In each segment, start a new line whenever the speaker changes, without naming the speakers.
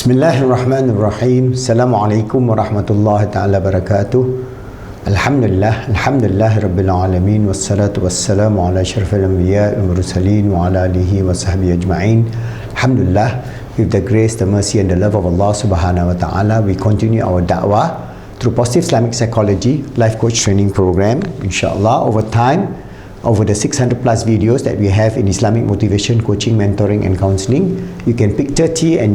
Bismillahirrahmanirrahim. Assalamualaikum warahmatullahi ta'ala wabarakatuh. Alhamdulillah Rabbil Alamin. Wassalatu wassalamu ala asyrafil anbiya wal mursalin wa ala alihi wa sahbihi ajma'in. Alhamdulillah, with the grace, the mercy and the love of Allah subhanahu wa ta'ala, we continue our da'wah through Positive Islamic Psychology Life Coach Training Program. Inshallah, over time, over the 600 plus videos that we have in Islamic motivation, coaching, mentoring and counseling, you can pick 30 and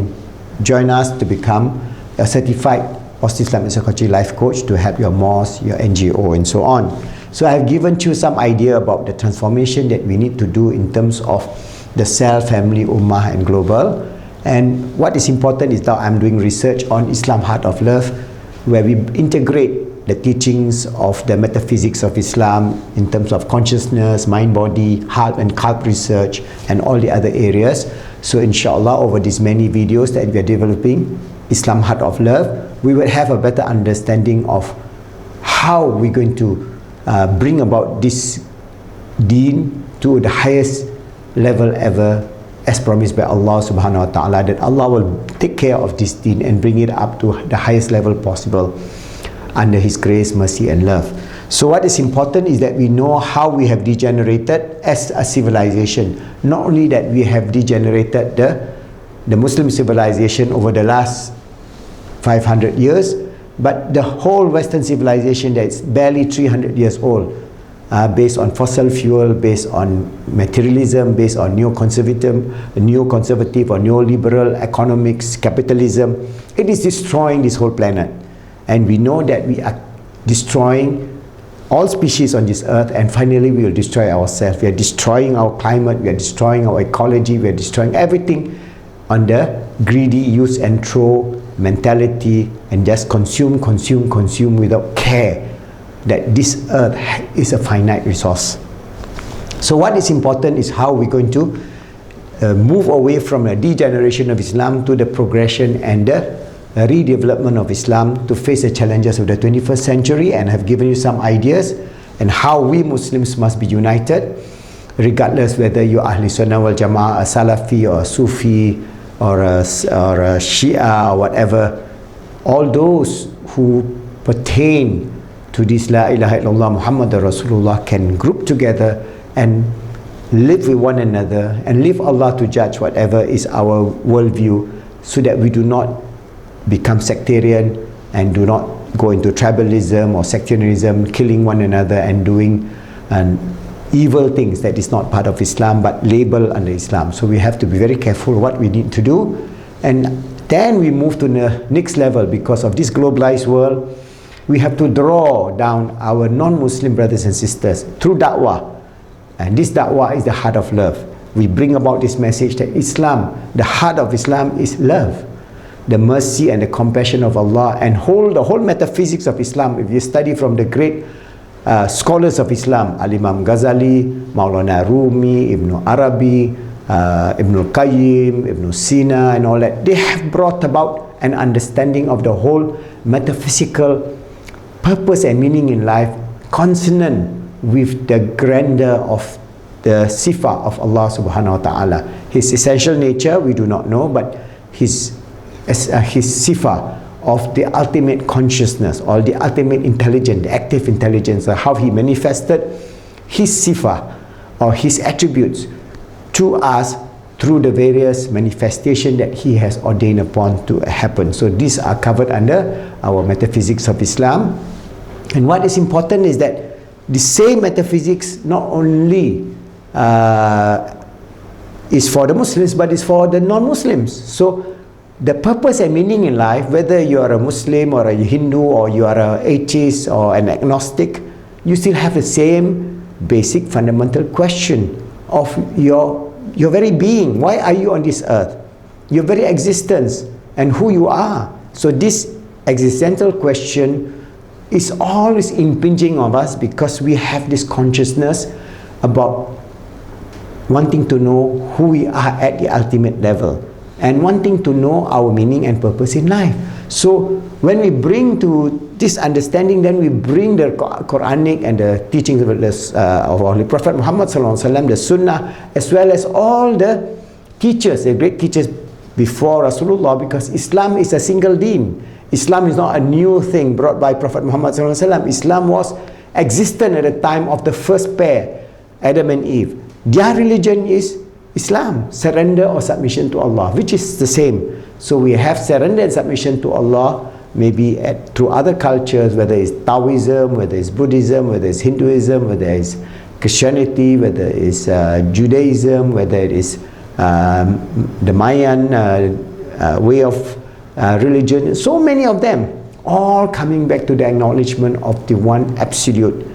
join us to become a certified Positive Islamic Psychology life coach to help your mosque, your NGO and so on. So I have given you some idea about the transformation that we need to do in terms of the self, family, ummah and global. And what is important is that I'm doing research on Islam Heart of Love, where we integrate the teachings of the metaphysics of Islam in terms of consciousness, mind, body, heart and cult research and all the other areas. So inshallah, over these many videos that we are developing, Islam Heart of Love, we will have a better understanding of how we're going to bring about this deen to the highest level ever, as promised by Allah subhanahu wa ta'ala, that Allah will take care of this deen and bring it up to the highest level possible under His grace, mercy and love. So what is important is that we know how we have degenerated as a civilization. Not only that we have degenerated the Muslim civilization over the last 500 years, but the whole Western civilization that is barely 300 years old, based on fossil fuel, based on materialism, based on neoconservative or neoliberal economics, capitalism, it is destroying this whole planet. And we know that we are destroying all species on this earth, and finally we will destroy ourselves. We are destroying our climate, we are destroying our ecology, we are destroying everything on the greedy use and throw mentality, and just consume without care that this earth is a finite resource. So what is important is how we're going to move away from the degeneration of Islam to the progression and the redevelopment of Islam to face the challenges of the 21st century. And I've given you some ideas and how we Muslims must be united, regardless whether you're Ahli Sunnah wal Jama'ah, a Salafi or a Sufi or a Shia or whatever. All those who pertain to this La ilaha illallah Muhammad Rasulullah can group together and live with one another and leave Allah to judge whatever is our worldview, so that we do not become sectarian and do not go into tribalism or sectarianism, killing one another and doing evil things that is not part of Islam but label under Islam. So we have to be very careful what we need to do, and then we move to the next level. Because of this globalized world, we have to draw down our non-Muslim brothers and sisters through da'wah, and this da'wah is the heart of love. We bring about this message that Islam, the heart of Islam is love, the mercy and the compassion of Allah, and the whole metaphysics of Islam. If you study from the great scholars of Islam, Al-Imam Ghazali, Maulana Rumi, Ibn Arabi, Ibn Qayyim, Ibn Sina and all that, they have brought about an understanding of the whole metaphysical purpose and meaning in life, consonant with the grandeur of the sifa of Allah subhanahu wa ta'ala. His essential nature we do not know, but his sifa of the ultimate consciousness or the ultimate intelligence, the active intelligence, how he manifested his sifa or his attributes to us through the various manifestation that he has ordained upon to happen. So these are covered under our metaphysics of Islam. And what is important is that the same metaphysics not only is for the Muslims, but is for the non-Muslims. So the purpose and meaning in life, whether you are a Muslim or a Hindu or you are an atheist or an agnostic, you still have the same basic fundamental question of your very being. Why are you on this earth? Your very existence and who you are. So this existential question is always impinging on us, because we have this consciousness about wanting to know who we are at the ultimate level, and wanting to know our meaning and purpose in life. So when we bring to this understanding, then we bring the Quranic and the teachings of Holy Prophet Muhammad sallallahu alaihi wasallam, the Sunnah, as well as all the teachers, the great teachers before Rasulullah, because Islam is a single deen. Islam is not a new thing brought by Prophet Muhammad SAW. Islam was existent at the time of the first pair, Adam and Eve. Their religion is Islam, surrender or submission to Allah, which is the same. So we have surrender and submission to Allah, maybe through other cultures, whether it's Taoism, whether it's Buddhism, whether it's Hinduism, whether it's Christianity, whether it's Judaism, whether it is the Mayan way of religion. So many of them, all coming back to the acknowledgement of the one absolute,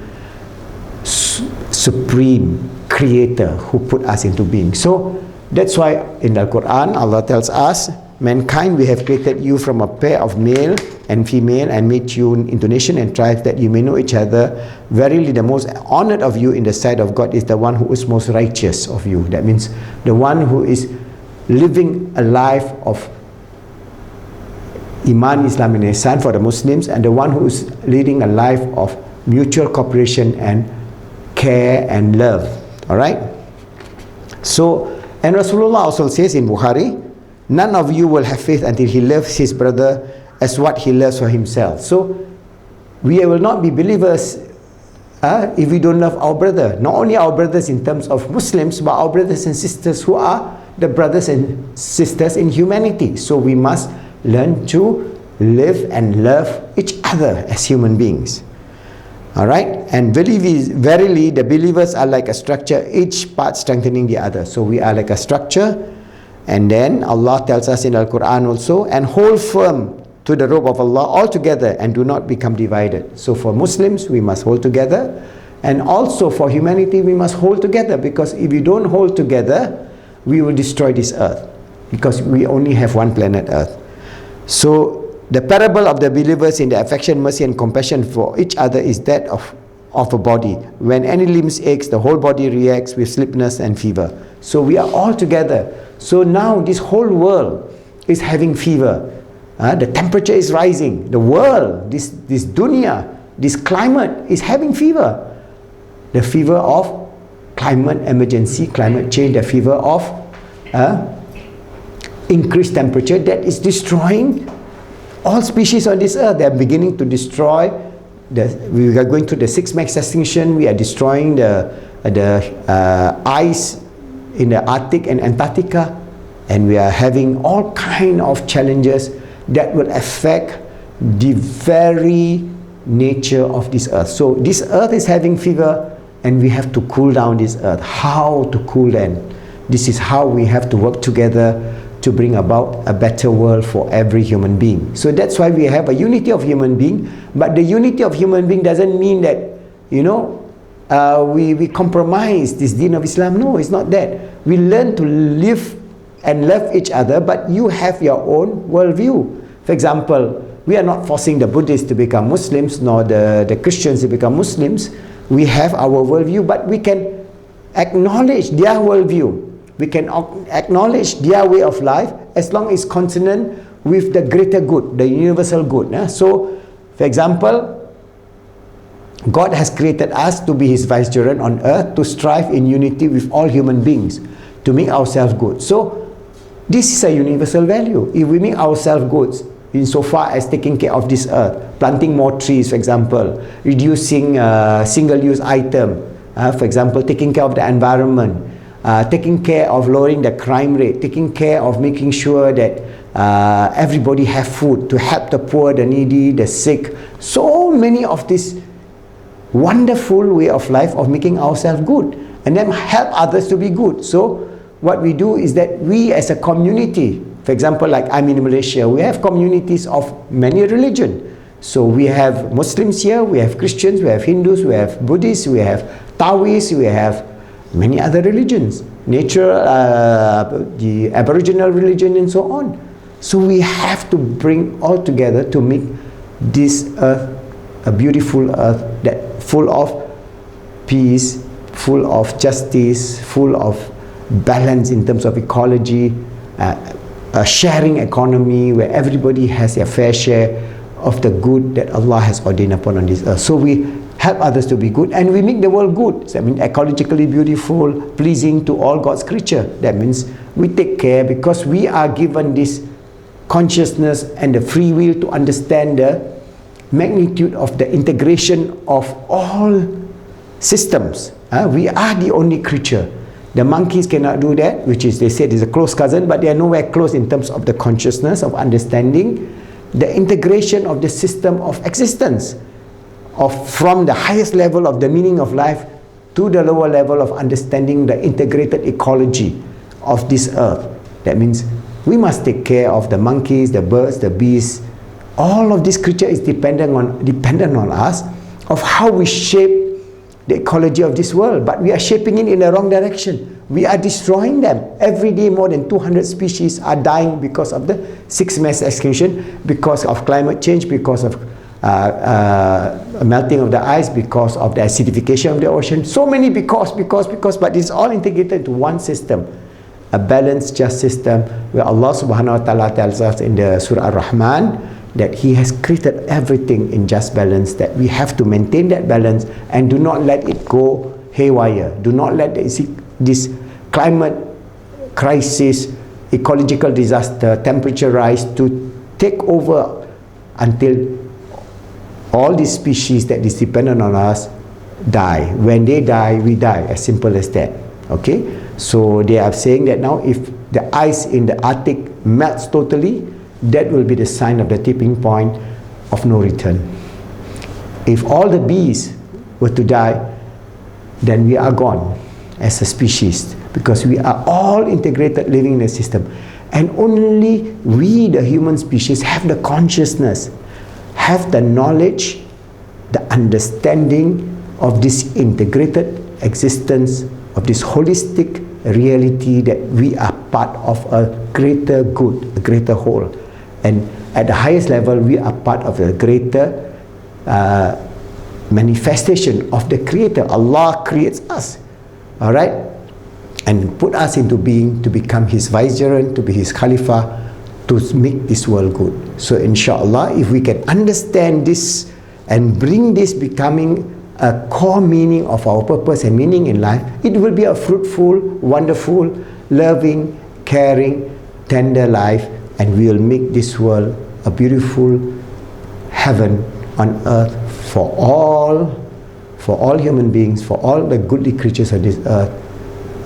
supreme creator who put us into being. So that's why in the Quran Allah tells us, mankind, we have created you from a pair of male and female and made you into nation and tribes that you may know each other. Verily the most honored of you in the sight of God is the one who is most righteous of you. That means the one who is living a life of Iman, Islam and Ihsan for the Muslims, and the one who is leading a life of mutual cooperation and care and love. Alright? So, and Rasulullah also says in Bukhari, none of you will have faith until he loves his brother as what he loves for himself. So, we will not be believers if we don't love our brother. Not only our brothers in terms of Muslims, but our brothers and sisters who are the brothers and sisters in humanity. So, we must learn to live and love each other as human beings. Alright? And verily the believers are like a structure, each part strengthening the other. So we are like a structure. And then Allah tells us in Al-Quran also, and hold firm to the rope of Allah altogether and do not become divided. So for Muslims, we must hold together. And also for humanity, we must hold together, because if we don't hold together, we will destroy this earth, because we only have one planet Earth. So the parable of the believers in the affection, mercy and compassion for each other is that of a body. When any limbs aches, the whole body reacts with sleepiness and fever. So we are all together. So now this whole world is having fever. The temperature is rising. The world, this dunya, this climate is having fever. The fever of climate emergency, climate change, the fever of increased temperature that is destroying all species on this earth. They are beginning to destroy. We are going through the 6 mass extinction. We are destroying the ice in the Arctic and Antarctica, and we are having all kind of challenges that will affect the very nature of this earth. So this earth is having fever, and we have to cool down this earth. How to cool them? This is how we have to work together to bring about a better world for every human being. So that's why we have a unity of human being. But the unity of human being doesn't mean that, we compromise this deen of Islam. No, it's not that. We learn to live and love each other, but you have your own worldview. For example, we are not forcing the Buddhists to become Muslims, nor the Christians to become Muslims. We have our worldview, but we can acknowledge their worldview. We can acknowledge their way of life as long as it's consonant with the greater good, the universal good. So, for example, God has created us to be His vicegerent on earth, to strive in unity with all human beings, to make ourselves good. So, this is a universal value. If we make ourselves good, insofar as taking care of this earth, planting more trees, for example, reducing single-use item, for example, taking care of the environment, taking care of lowering the crime rate, taking care of making sure that everybody have food, to help the poor, the needy, the sick. So many of this wonderful way of life of making ourselves good, and then help others to be good. So what we do is that we as a community, for example, like I'm in Malaysia, we have communities of many religions. So we have Muslims here, we have Christians, we have Hindus, we have Buddhists, we have Taoists, we have many other religions, the Aboriginal religion and so on. So we have to bring all together to make this earth a beautiful earth, that full of peace, full of justice, full of balance in terms of ecology, a sharing economy where everybody has their fair share of the good that Allah has ordained upon on this earth. So we help others to be good, and we make the world good. So, I mean, ecologically beautiful, pleasing to all God's creature. That means we take care because we are given this consciousness and the free will to understand the magnitude of the integration of all systems. We are the only creature. The monkeys cannot do that, which is, they said, is a close cousin, but they are nowhere close in terms of the consciousness of understanding the integration of the system of existence, from the highest level of the meaning of life to the lower level of understanding the integrated ecology of this earth. That means we must take care of the monkeys, the birds, the bees. All of this creature is dependent on us, of how we shape the ecology of this world, but we are shaping it in the wrong direction. We are destroying them. Every day more than 200 species are dying because of the 6 mass extinction, because of climate change, because of melting of the ice, because of the acidification of the ocean. So many because, but it's all integrated into one system, a balanced, just system, where Allah subhanahu wa ta'ala tells us in the Surah Ar-Rahman that He has created everything in just balance, that we have to maintain that balance and do not let it go haywire. Do not let this climate crisis, ecological disaster, temperature rise to take over until all these species that is dependent on us die. When they die, we die. As simple as that. Okay? So they are saying that now if the ice in the Arctic melts totally, that will be the sign of the tipping point of no return. If all the bees were to die, then we are gone as a species, because we are all integrated living in a system. And only we, the human species, have the consciousness, have the knowledge, the understanding of this integrated existence, of this holistic reality, that we are part of a greater good, a greater whole. And at the highest level, we are part of a greater manifestation of the Creator. Allah creates us, all right, and put us into being to become His vicegerent, to be His Khalifa, to make this world good. So inshallah, if we can understand this and bring this becoming a core meaning of our purpose and meaning in life, it will be a fruitful, wonderful, loving, caring, tender life, and we will make this world a beautiful heaven on earth for all human beings, for all the goodly creatures of this earth.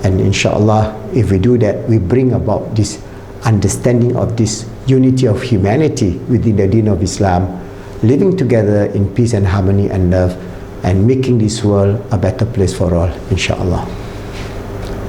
And inshallah, if we do that, we bring about this understanding of this unity of humanity within the deen of Islam, living together in peace and harmony and love, and making this world a better place for all, inshallah.